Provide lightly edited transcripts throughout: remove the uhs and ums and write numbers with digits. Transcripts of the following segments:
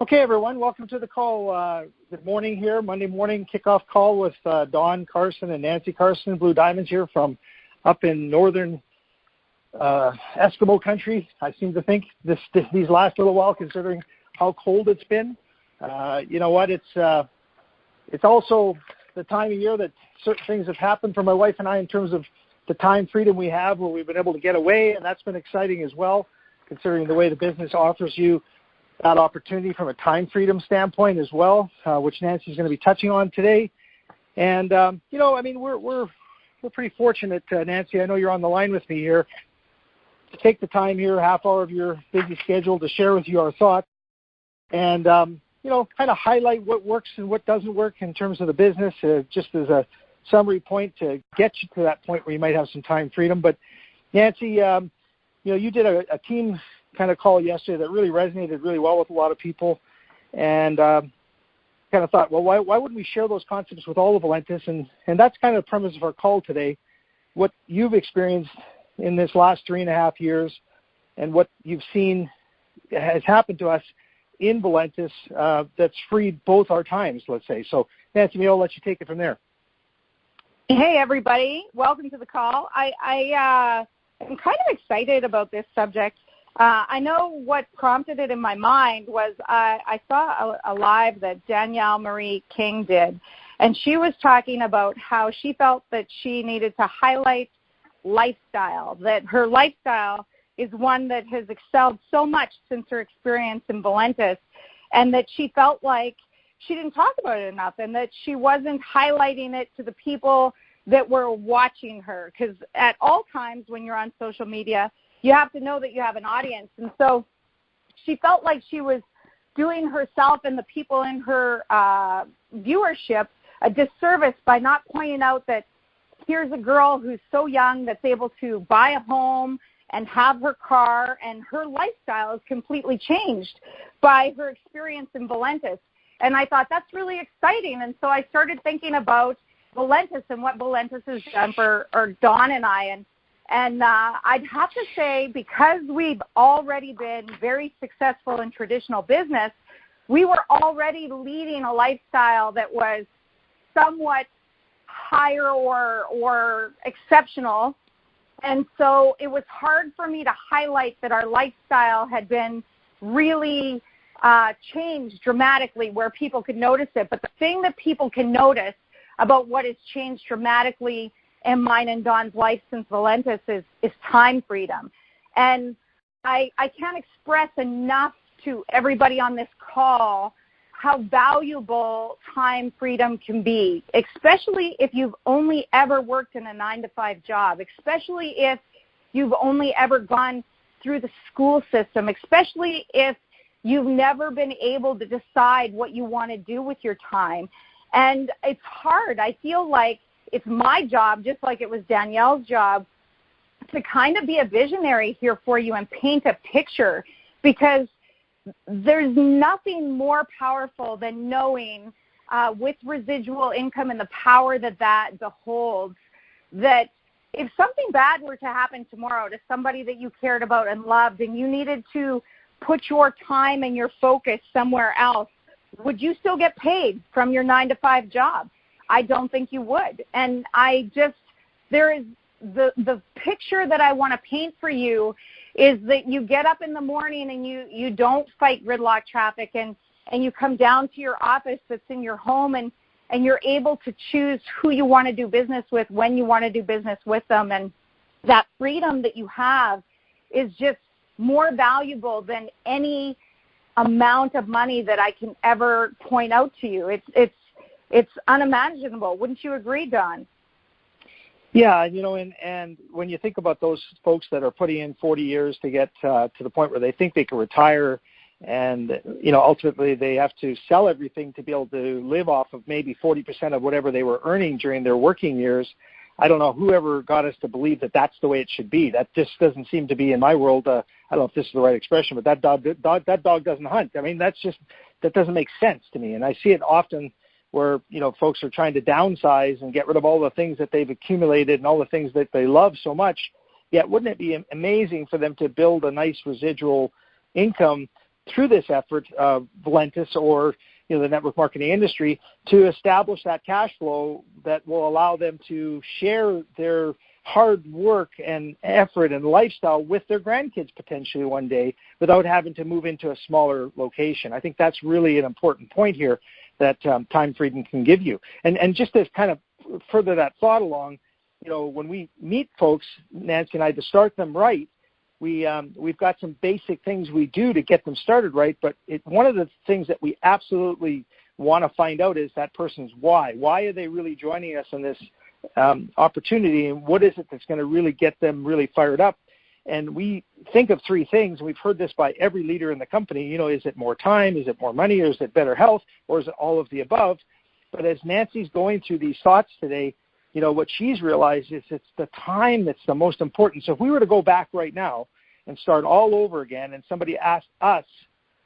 Okay, everyone, welcome to the call. Good morning here, Monday morning kickoff call with Don Carson and Nancy Carson, Blue Diamonds here from up in northern Eskimo country. I seem to think these last little while, considering how cold it's been. You know what? It's also the time of year that certain things have happened for my wife and I in terms of the time freedom we have, where we've been able to get away, and that's been exciting as well, considering the way the business offers you that opportunity from a time freedom standpoint as well, which Nancy's going to be touching on today. And you know, I mean, we're pretty fortunate, Nancy. I know you're on the line with me here, to take the time here, half hour of your busy schedule, to share with you our thoughts and you know, kind of highlight what works and what doesn't work in terms of the business, just as a summary point to get you to that point where you might have some time freedom. But Nancy, you know, you did a team kind of call yesterday that really resonated really well with a lot of people, and kind of thought, well, why wouldn't we share those concepts with all of Valentus? And that's kind of the premise of our call today, what you've experienced in this last 3.5 years and what you've seen has happened to us in Valentus that's freed both our times, let's say. So Nancy, maybe I'll let you take it from there. Hey, everybody. Welcome to the call. I'm kind of excited about this subject. I know what prompted it in my mind was I saw a live that Danielle Marie King did, and she was talking about how she felt that she needed to highlight lifestyle, that her lifestyle is one that has excelled so much since her experience in Valentus, and that she felt like she didn't talk about it enough, and that she wasn't highlighting it to the people that were watching her. Because at all times when you're on social media, you have to know that you have an audience. And so she felt like she was doing herself and the people in her viewership a disservice by not pointing out that here's a girl who's so young that's able to buy a home and have her car, and her lifestyle is completely changed by her experience in Valentus. And I thought, that's really exciting. And so I started thinking about Valentus and what Valentus has done for Dawn and I. And I'd have to say, because we've already been very successful in traditional business, we were already leading a lifestyle that was somewhat higher or exceptional. And so it was hard for me to highlight that our lifestyle had been really changed dramatically where people could notice it. But the thing that people can notice about what has changed dramatically in mine and Dawn's life since Valentus is time freedom. And I can't express enough to everybody on this call how valuable time freedom can be, especially if you've only ever worked in a 9-to-5 job, especially if you've only ever gone through the school system, especially if you've never been able to decide what you want to do with your time. And it's hard. I feel like it's my job, just like it was Danielle's job, to kind of be a visionary here for you and paint a picture, because there's nothing more powerful than knowing with residual income and the power that beholds, that if something bad were to happen tomorrow to somebody that you cared about and loved, and you needed to put your time and your focus somewhere else, would you still get paid from your 9-to-5 job? I don't think you would. And there is the picture that I want to paint for you is that you get up in the morning and you don't fight gridlock traffic, and you come down to your office that's in your home, and you're able to choose who you want to do business with, when you want to do business with them. And that freedom that you have is just more valuable than any amount of money that I can ever point out to you. It's unimaginable. Wouldn't you agree, Don? Yeah, you know, and when you think about those folks that are putting in 40 years to get to the point where they think they can retire, and, you know, ultimately they have to sell everything to be able to live off of maybe 40% of whatever they were earning during their working years, I don't know whoever got us to believe that that's the way it should be. That just doesn't seem to be in my world. I don't know if this is the right expression, but that dog doesn't hunt. I mean, that doesn't make sense to me. And I see it often where, you know, folks are trying to downsize and get rid of all the things that they've accumulated and all the things that they love so much. Yet wouldn't it be amazing for them to build a nice residual income through this effort, Valentus or the network marketing industry, to establish that cash flow that will allow them to share their hard work and effort and lifestyle with their grandkids potentially one day without having to move into a smaller location. I think that's really an important point here that time freedom can give you. And just to kind of further that thought along, when we meet folks, Nancy and I, to start them right, we've got some basic things we do to get them started right, but one of the things that we absolutely want to find out is that person's why. Why are they really joining us in this opportunity, and what is it that's going to really get them really fired up? And we think of three things, and we've heard this by every leader in the company. Is it more time? Is it more money? Or is it better health? Or is it all of the above? But as Nancy's going through these thoughts today, what she's realized is it's the time that's the most important. So if we were to go back right now and start all over again, and somebody asked us,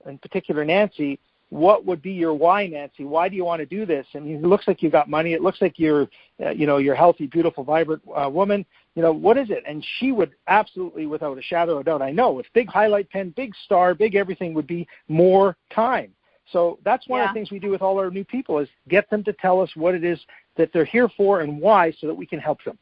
in particular Nancy, what would be your why, Nancy? Why do you want to do this? And it looks like you've got money. It looks like you're a healthy, beautiful, vibrant woman. What is it? And she would absolutely, without a shadow of doubt, I know, with big highlight pen, big star, big everything, would be more time. So that's one of the things we do with all our new people, is get them to tell us what it is that they're here for and why, so that we can help them.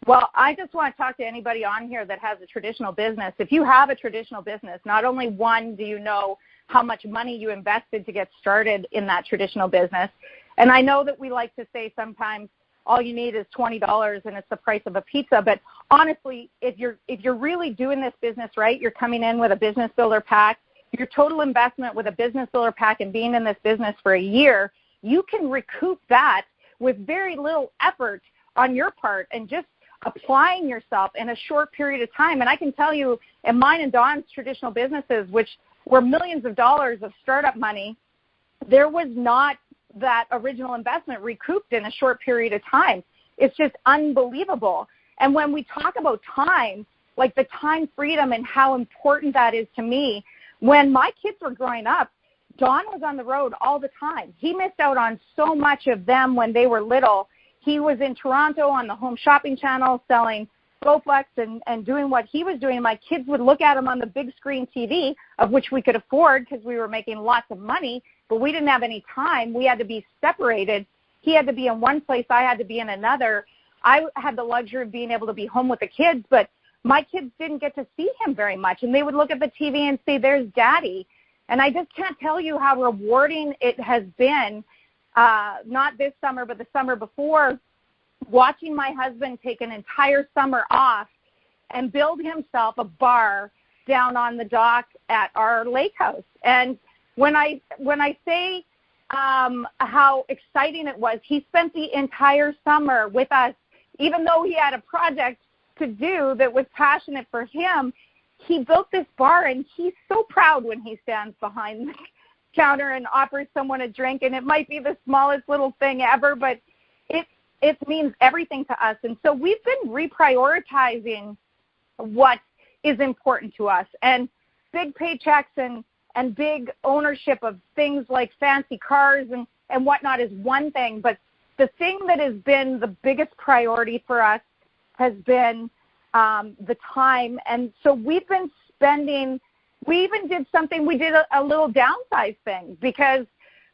Well, I just want to talk to anybody on here that has a traditional business. If you have a traditional business, not only one, do you know how much money you invested to get started in that traditional business? And I know that we like to say sometimes all you need is $20 and it's the price of a pizza. But honestly, if you're really doing this business right, you're coming in with a business builder pack, your total investment with a business builder pack and being in this business for a year, you can recoup that with very little effort on your part and just applying yourself in a short period of time. And I can tell you, in mine and Dawn's traditional businesses, which were millions of dollars of startup money, there was not that original investment recouped in a short period of time. It's just unbelievable. And when we talk about time, like the time freedom and how important that is to me, when my kids were growing up, Don was on the road all the time. He missed out on so much of them when they were little. He was in Toronto on the Home Shopping Channel selling Bowflex and doing what he was doing. My kids would look at him on the big screen TV, of which we could afford because we were making lots of money, but we didn't have any time. We had to be separated. He had to be in one place. I had to be in another. I had the luxury of being able to be home with the kids, but my kids didn't get to see him very much, and they would look at the TV and say, "There's Daddy." And I just can't tell you how rewarding it has been, not this summer, but the summer before, watching my husband take an entire summer off and build himself a bar down on the dock at our lake house. And when I say how exciting it was, he spent the entire summer with us, even though he had a project to do that was passionate for him. He built this bar, and he's so proud when he stands behind the counter and offers someone a drink. And it might be the smallest little thing ever, but it means everything to us. And so we've been reprioritizing what is important to us. And big paychecks and big ownership of things like fancy cars and whatnot is one thing. But the thing that has been the biggest priority for us has been the time. And so we've been spending, we even did something, we did a little downsize thing, because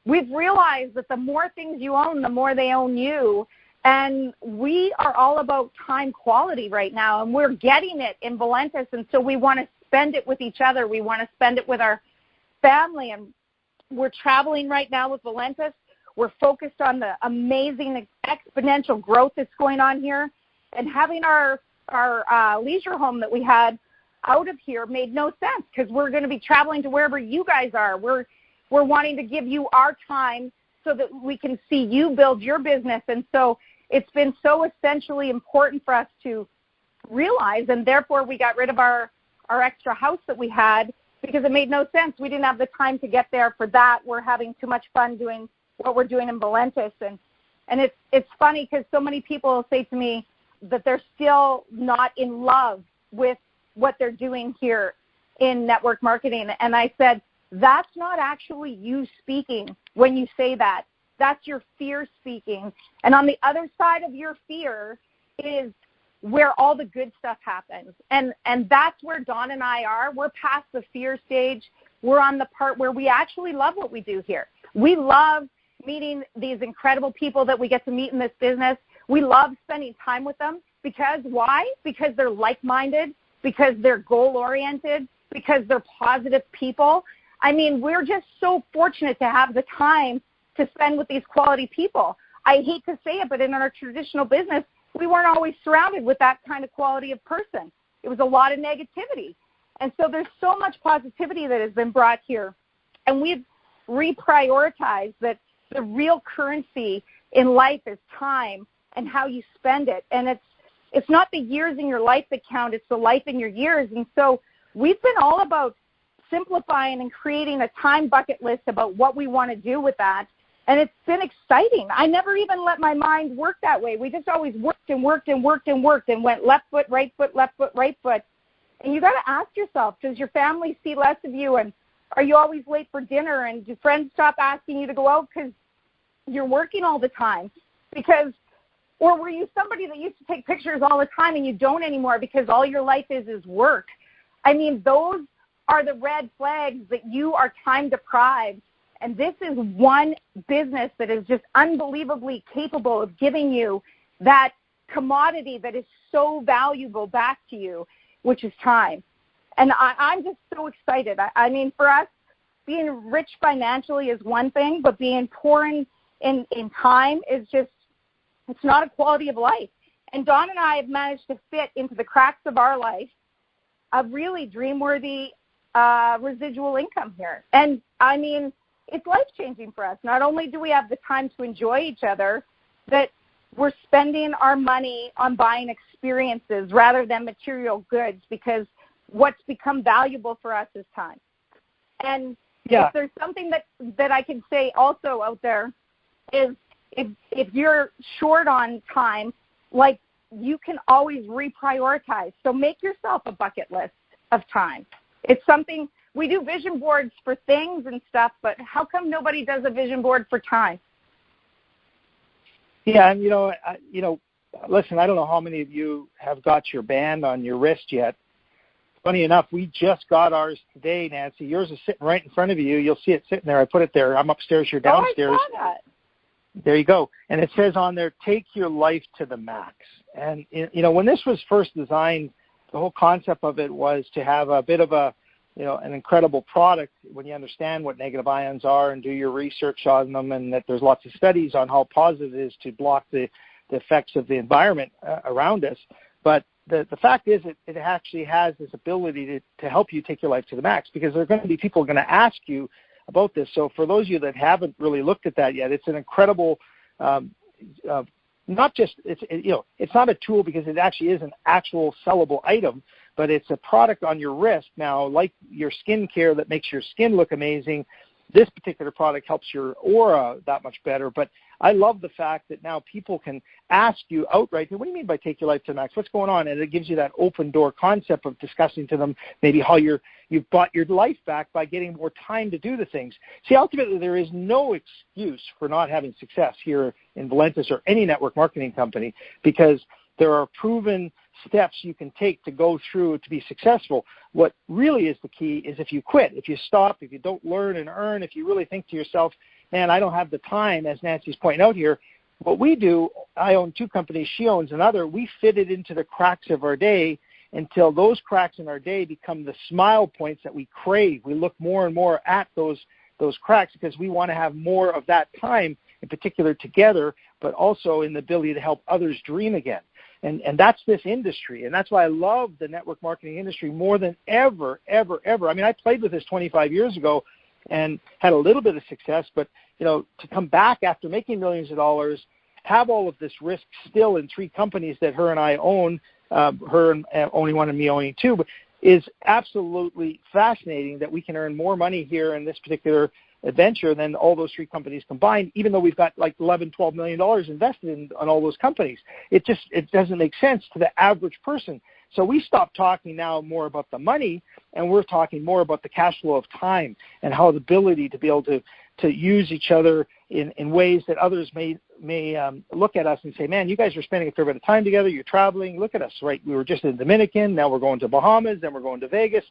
we've realized that the more things you own, the more they own you. And we are all about time quality right now, and we're getting it in Valentus. And so we want to spend it with each other. We want to spend it with our family. And we're traveling right now with Valentus. We're focused on the amazing exponential growth that's going on here. And having our leisure home that we had out of here made no sense, because we're going to be traveling to wherever you guys are. We're wanting to give you our time so that we can see you build your business. And so it's been so essentially important for us to realize, and therefore we got rid of our extra house that we had, because it made no sense. We didn't have the time to get there for that. We're having too much fun doing what we're doing in Valentus. And it's funny, because so many people say to me that they're still not in love with what they're doing here in network marketing. And I said, that's not actually you speaking when you say that. That's your fear speaking. And on the other side of your fear is where all the good stuff happens. And that's where Dawn and I are. We're past the fear stage. we're on the part where we actually love what we do here. We love meeting these incredible people that we get to meet in this business. We love spending time with them because why? Because they're like-minded, because they're goal-oriented, because they're positive people. I mean, we're just so fortunate to have the time to spend with these quality people. I hate to say it, but in our traditional business, we weren't always surrounded with that kind of quality of person. It was a lot of negativity. And so there's so much positivity that has been brought here. And we've reprioritized that the real currency in life is time and how you spend it. And it's not the years in your life that count, it's the life in your years. And so we've been all about simplifying and creating a time bucket list about what we want to do with that. And it's been exciting. I never even let my mind work that way. We just always worked and worked and worked and worked and went left foot, right foot, left foot, right foot. And you got to ask yourself, does your family see less of you? And are you always late for dinner? And do friends stop asking you to go out because you're working all the time? Or were you somebody that used to take pictures all the time and you don't anymore because all your life is work? I mean, those are the red flags that you are time deprived. And this is one business that is just unbelievably capable of giving you that commodity that is so valuable back to you, which is time. And I'm just so excited. I mean, for us, being rich financially is one thing, but being poor in time is just, it's not a quality of life. And Dawn and I have managed to fit into the cracks of our life a really dream-worthy residual income here. And, I mean, it's life-changing for us. Not only do we have the time to enjoy each other, but we're spending our money on buying experiences rather than material goods because what's become valuable for us is time. And if there's something that I can say also out there is if you're short on time, like you can always reprioritize. So make yourself a bucket list of time. It's something, we do vision boards for things and stuff, but how come nobody does a vision board for time? Yeah, and listen, I don't know how many of you have got your band on your wrist yet. Funny enough, we just got ours today, Nancy. Yours is sitting right in front of you. You'll see it sitting there. I put it there. I'm upstairs. You're downstairs. Oh, I saw that. There you go. And it says on there, take your life to the max. And, when this was first designed, the whole concept of it was to have a bit of an incredible product when you understand what negative ions are and do your research on them, and that there's lots of studies on how positive it is to block the effects of the environment around us. But the fact is it actually has this ability to help you take your life to the max, because there are going to be people going to ask you about this. So for those of you that haven't really looked at that yet, it's an incredible, not just, it's not a tool because it actually is an actual sellable item, but it's a product on your wrist. Now, like your skin care that makes your skin look amazing, this particular product helps your aura that much better. But I love the fact that now people can ask you outright, what do you mean by take your life to the max? What's going on? And it gives you that open door concept of discussing to them maybe how you've bought your life back by getting more time to do the things. See, ultimately, there is no excuse for not having success here in Valentus or any network marketing company, because there are proven steps you can take to go through to be successful. What really is the key is if you quit, if you stop, if you don't learn and earn, if you really think to yourself, man, I don't have the time, as Nancy's pointing out here. What we do, I own 2 companies, she owns another, we fit it into the cracks of our day until those cracks in our day become the smile points that we crave. We look more and more at those cracks because we want to have more of that time, in particular together, but also in the ability to help others dream again. And that's this industry. And that's why I love the network marketing industry more than ever, ever, ever. I mean, I played with this 25 years ago and had a little bit of success, but, to come back after making millions of dollars, have all of this risk still in 3 companies that her and I own, her and only one and me owning 2, but is absolutely fascinating that we can earn more money here in this particular adventure than all those 3 companies combined, even though we've got like $11-12 million invested on all those companies. It doesn't make sense to the average person. So we stopped talking now more about the money, and we're talking more about the cash flow of time and how the ability to be able to use each other in ways that others may look at us and say, man, you guys are spending a fair bit of time together. You're traveling. Look at us, right? We were just in the Dominican. Now we're going to Bahamas. Then we're going to Vegas.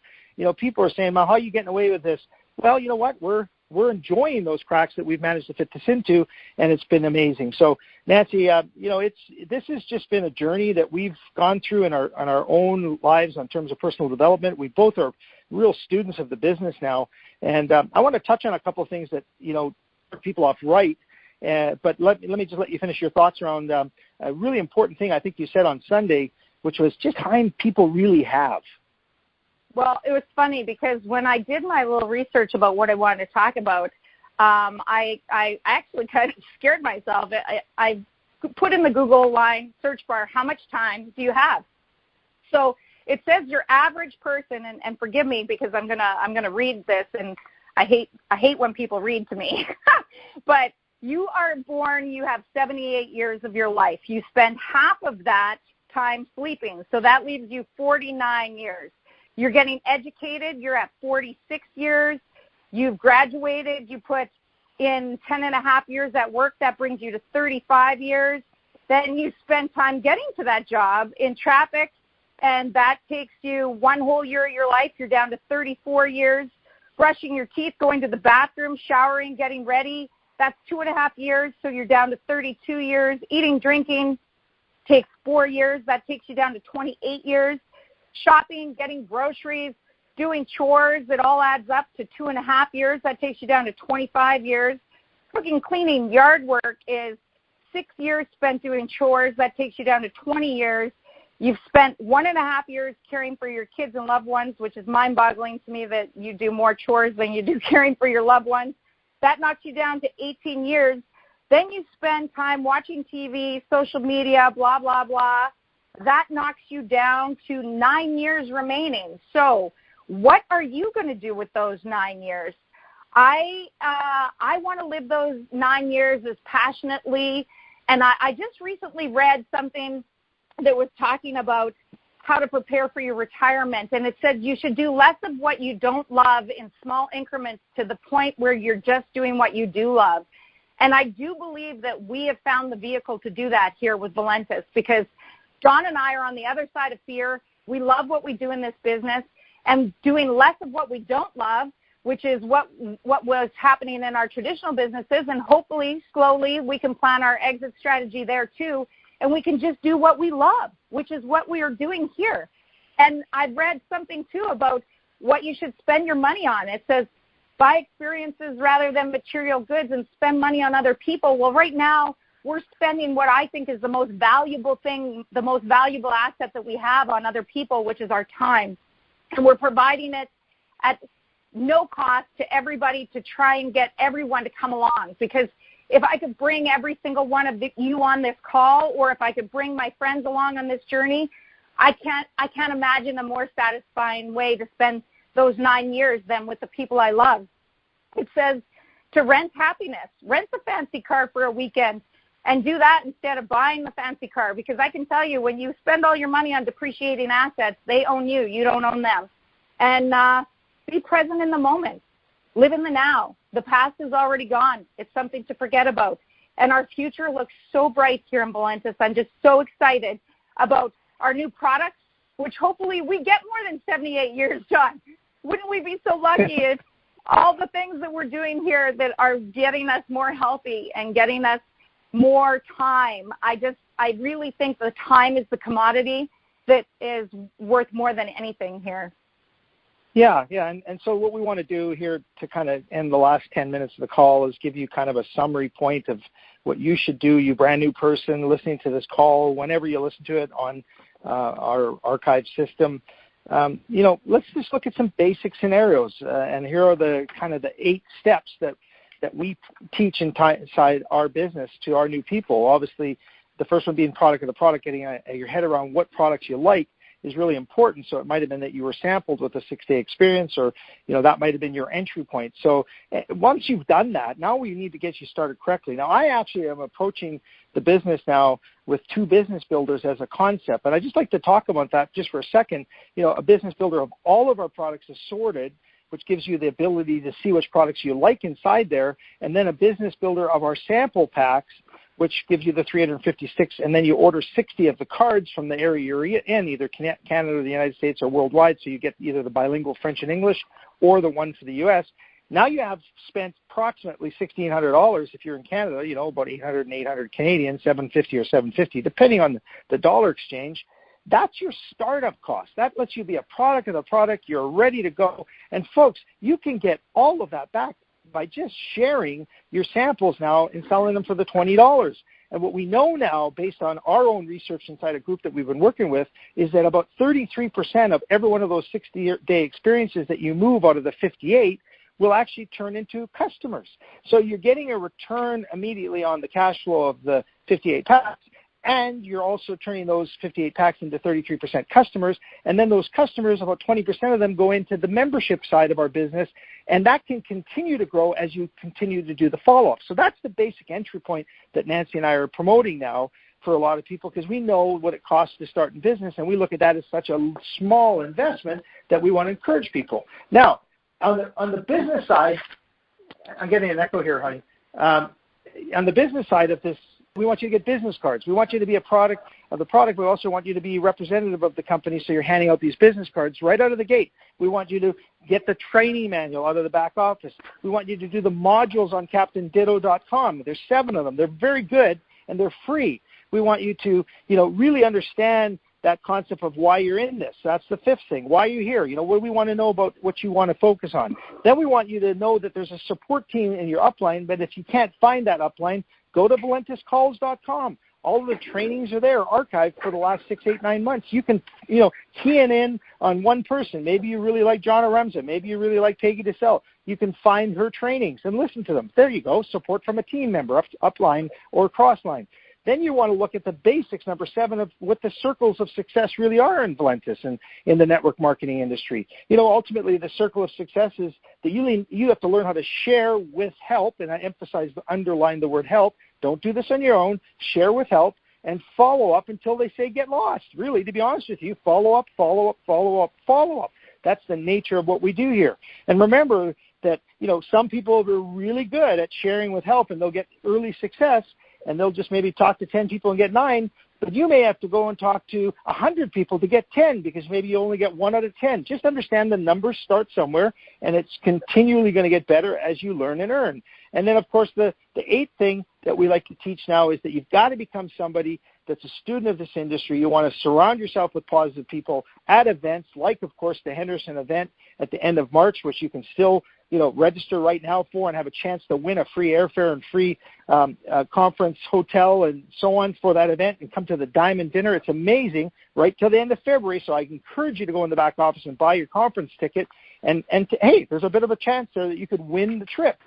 People are saying, well, how are you getting away with this? Well, you know what? We're enjoying those cracks that we've managed to fit this into, and it's been amazing. So, Nancy, this has just been a journey that we've gone through in our own lives in terms of personal development. We both are real students of the business now, and I want to touch on a couple of things that start people off right. But let me just let you finish your thoughts around a really important thing I think you said on Sunday, which was just time people really have. Well, it was funny because when I did my little research about what I wanted to talk about, I actually kind of scared myself. I put in the Google line search bar, how much time do you have? So it says your average person, and forgive me because I'm gonna read this, and I hate when people read to me, but you are born, you have 78 years of your life. You spend half of that time sleeping, so that leaves you 49 years. You're getting educated, you're at 46 years. You've graduated, you put in 10 and a half years at work, that brings you to 35 years. Then you spend time getting to that job in traffic, and that takes you one whole year of your life. You're down to 34 years. Brushing your teeth, going to the bathroom, showering, getting ready, that's 2.5 years, so you're down to 32 years. Eating, drinking takes 4 years. That takes you down to 28 years. Shopping, getting groceries, doing chores, it all adds up to 2.5 years. That takes you down to 25 years. Cooking, cleaning, yard work is 6 years spent doing chores. That takes you down to 20 years. You've spent 1.5 years caring for your kids and loved ones, which is mind-boggling to me that you do more chores than you do caring for your loved ones. That knocks you down to 18 years. Then you spend time watching TV, social media, blah, blah, blah. That knocks you down to 9 years remaining. So what are you going to do with those 9 years? I want to live those 9 years as passionately. And I just recently read something that was talking about how to prepare for your retirement. And it said you should do less of what you don't love in small increments to the point where you're just doing what you do love. And I do believe that we have found the vehicle to do that here with Valentus, because John and I are on the other side of fear. We love what we do in this business, and doing less of what we don't love, which is what was happening in our traditional businesses, and hopefully, slowly, we can plan our exit strategy there too, and we can just do what we love, which is what we are doing here. And I've read something too about what you should spend your money on. It says, buy experiences rather than material goods and spend money on other people. Well, right now, we're spending what I think is the most valuable thing, the most valuable asset that we have on other people, which is our time. And we're providing it at no cost to everybody to try and get everyone to come along. Because if I could bring every single one of you on this call, or if I could bring my friends along on this journey, I can't imagine a more satisfying way to spend those 9 years than with the people I love. It says to rent happiness. Rent the fancy car for a weekend and do that instead of buying the fancy car, because I can tell you, when you spend all your money on depreciating assets, they own you. You don't own them. And be present in the moment. Live in the now. The past is already gone. It's something to forget about. And our future looks so bright here in Valentus. I'm just so excited about our new products, which hopefully we get more than 78 years, John. Wouldn't we be so lucky if all the things that we're doing here that are getting us more healthy and getting us more time? I really think the time is the commodity that is worth more than anything here. Yeah. And so what we want to do here to kind of end the last 10 minutes of the call is give you kind of a summary point of what you should do, you brand new person listening to this call, whenever you listen to it on our archive system. Let's just look at some basic scenarios. And here are the kind of the 8 steps that we teach inside our business to our new people. Obviously, the first one being product of the product, getting your head around what products you like is really important. So it might have been that you were sampled with a 6-day experience, or, that might have been your entry point. So once you've done that, now we need to get you started correctly. Now, I actually am approaching the business now with 2 business builders as a concept. And I'd just like to talk about that just for a second. A business builder of all of our products assorted, which gives you the ability to see which products you like inside there, and then a business builder of our sample packs, which gives you the 356, and then you order 60 of the cards from the area you're in, either Canada or the United States or worldwide, so you get either the bilingual French and English or the one for the U.S. Now you have spent approximately $1,600 if you're in Canada, about 800 and 800 Canadian, 750 or 750, depending on the dollar exchange. That's your startup cost. That lets you be a product of the product. You're ready to go. And folks, you can get all of that back by just sharing your samples now and selling them for the $20. And what we know now, based on our own research inside a group that we've been working with, is that about 33% of every one of those 60-day experiences that you move out of the 58 will actually turn into customers. So you're getting a return immediately on the cash flow of the 58 packs, and you're also turning those 58 packs into 33% customers, and then those customers, about 20% of them go into the membership side of our business, and that can continue to grow as you continue to do the follow-up. So that's the basic entry point that Nancy and I are promoting now for a lot of people, because we know what it costs to start in business, and we look at that as such a small investment that we want to encourage people. Now, on the business side, I'm getting an echo here, honey. On the business side of this, we want you to get business cards. We want you to be a product of the product. We also want you to be representative of the company, so you're handing out these business cards right out of the gate. We want you to get the training manual out of the back office. We want you to do the modules on CaptainDitto.com. There's 7 of them. They're very good, and they're free. We want you to, really understand that concept of why you're in this. That's the 5th thing. Why are you here? What do we want to know about what you want to focus on? Then we want you to know that there's a support team in your upline, but if you can't find that upline, go to ValentusCalls.com. All of the trainings are there, archived for the last 6, 8, 9 months. You can, key in on one person. Maybe you really like John Aremza. Maybe you really like Peggy DeSalle. You can find her trainings and listen to them. There you go. Support from a team member, upline or crossline. Then you want to look at the basics, number 7, of what the circles of success really are in Valentus and in the network marketing industry. Ultimately, the circle of success is that you have to learn how to share with help, and I underline the word help. Don't do this on your own. Share with help and follow up until they say get lost. Really, to be honest with you, follow up, follow up, follow up, follow up. That's the nature of what we do here. And remember that, some people are really good at sharing with help, and they'll get early success, and they'll just maybe talk to 10 people and get 9, but you may have to go and talk to 100 people to get 10, because maybe you only get 1 out of 10. Just understand the numbers start somewhere, and it's continually going to get better as you learn and earn. And then, of course, the 8th thing that we like to teach now is that you've got to become somebody that's a student of this industry. You want to surround yourself with positive people at events, like, of course, the Henderson event at the end of March, which you can still register right now for and have a chance to win a free airfare and free conference hotel and so on for that event, and come to the Diamond Dinner. It's amazing, right till the end of February. So I encourage you to go in the back office and buy your conference ticket. And hey, there's a bit of a chance there that you could win the trip.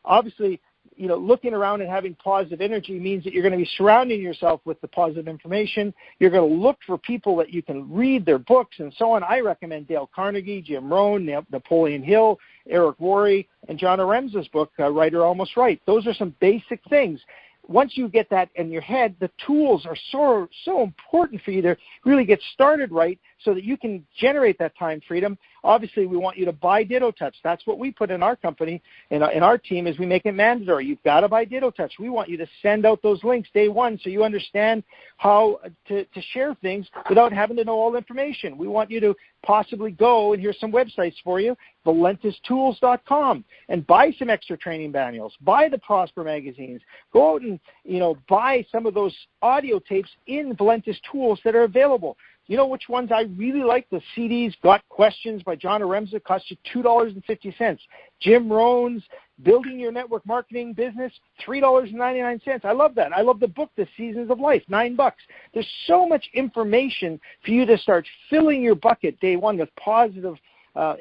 Obviously, looking around and having positive energy means that you're going to be surrounding yourself with the positive information. You're going to look for people that you can read their books and so on. I recommend Dale Carnegie, Jim Rohn, Napoleon Hill, Eric Worre, and John Aremza's book, Right or Almost Right. Those are some basic things. Once you get that in your head, the tools are so important for you to really get started right so that you can generate that time freedom. Obviously, we want you to buy Ditto Touch. That's what we put in our company, in our team, is we make it mandatory. You've got to buy Ditto Touch. We want you to send out those links day one so you understand how to share things without having to know all the information. We want you to possibly go, and here's some websites for you, ValentusTools.com, and buy some extra training manuals. Buy the Prosper magazines. Go out and, buy some of those audio tapes in Valentus Tools that are available. You know which ones I really like? The CDs, Got Questions by John Aremza, cost you $2.50. Jim Rohn's Building Your Network Marketing Business, $3.99. I love that. I love the book, The Seasons of Life, $9. There's so much information for you to start filling your bucket day one with positive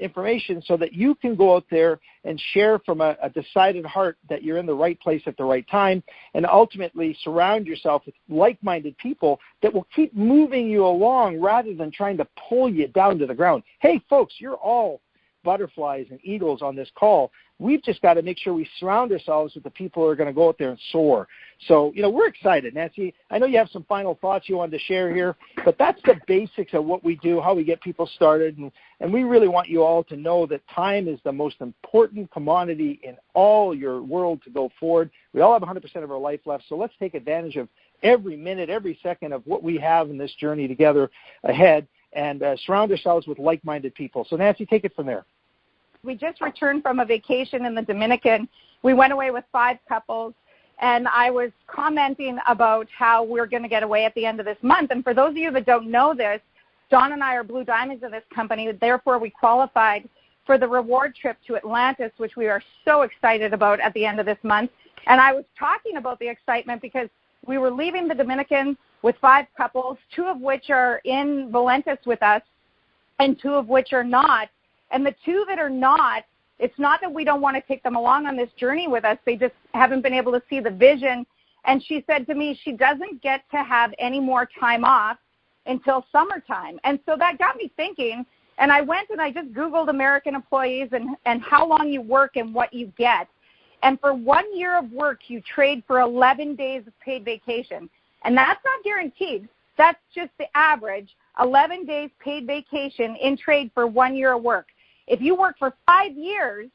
information so that you can go out there and share from a decided heart that you're in the right place at the right time, and ultimately surround yourself with like-minded people that will keep moving you along rather than trying to pull you down to the ground. Hey, folks, you're all butterflies and eagles on this call. We've just got to make sure we surround ourselves with the people who are going to go out there and soar. So, we're excited. Nancy, I know you have some final thoughts you wanted to share here, but that's the basics of what we do, how we get people started. And we really want you all to know that time is the most important commodity in all your world to go forward. We all have 100% of our life left, so let's take advantage of every minute, every second of what we have in this journey together ahead, and surround ourselves with like-minded people. So, Nancy, take it from there. We just returned from a vacation in the Dominican. We went away with 5 couples, and I was commenting about how we're going to get away at the end of this month. And for those of you that don't know this, Don and I are Blue Diamonds in this company. Therefore, we qualified for the reward trip to Atlantis, which we are so excited about at the end of this month. And I was talking about the excitement because we were leaving the Dominican with 5 couples, 2 of which are in Valentus with us, and 2 of which are not. And the 2 that are not, it's not that we don't want to take them along on this journey with us. They just haven't been able to see the vision. And she said to me she doesn't get to have any more time off until summertime. And so that got me thinking. And I went and I just Googled American employees and how long you work and what you get. And for 1 year of work, you trade for 11 days of paid vacation. And that's not guaranteed. That's just the average, 11 days paid vacation in trade for 1 year of work. If you work for 5 years,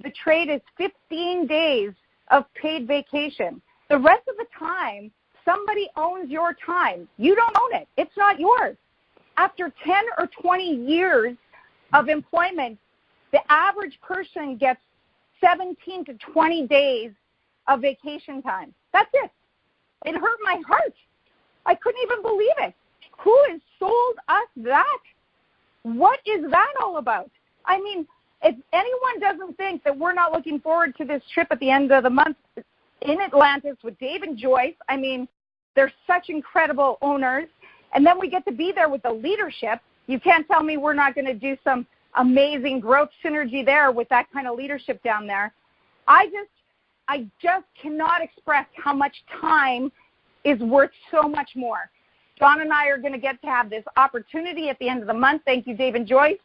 the trade is 15 days of paid vacation. The rest of the time, somebody owns your time. You don't own it. It's not yours. After 10 or 20 years of employment, the average person gets 17 to 20 days of vacation time. That's it. It hurt my heart. I couldn't even believe it. Who has sold us that? What is that all about? I mean, if anyone doesn't think that we're not looking forward to this trip at the end of the month in Atlantis with Dave and Joyce, I mean, they're such incredible owners. And then we get to be there with the leadership. You can't tell me we're not going to do some amazing growth synergy there with that kind of leadership down there. I just cannot express how much time is worth so much more. Don and I are going to get to have this opportunity at the end of the month. Thank you, Dave and Joyce.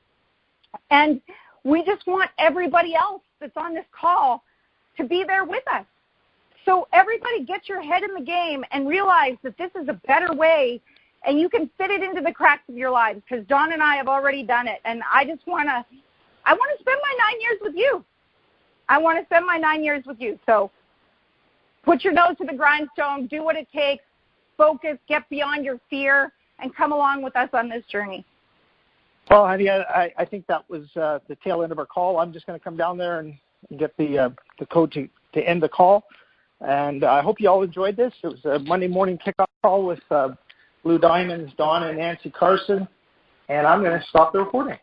And we just want everybody else that's on this call to be there with us. So everybody get your head in the game and realize that this is a better way, and you can fit it into the cracks of your lives, because Don and I have already done it. And I want to spend my 9 years with you. I want to spend my 9 years with you. So put your nose to the grindstone, do what it takes, focus, get beyond your fear, and come along with us on this journey. Well, honey, I think that was the tail end of our call. I'm just going to come down there and get the code to end the call. And I hope you all enjoyed this. It was a Monday morning kickoff call with Blue Diamonds, Don and Nancy Carson. And I'm going to stop the recording.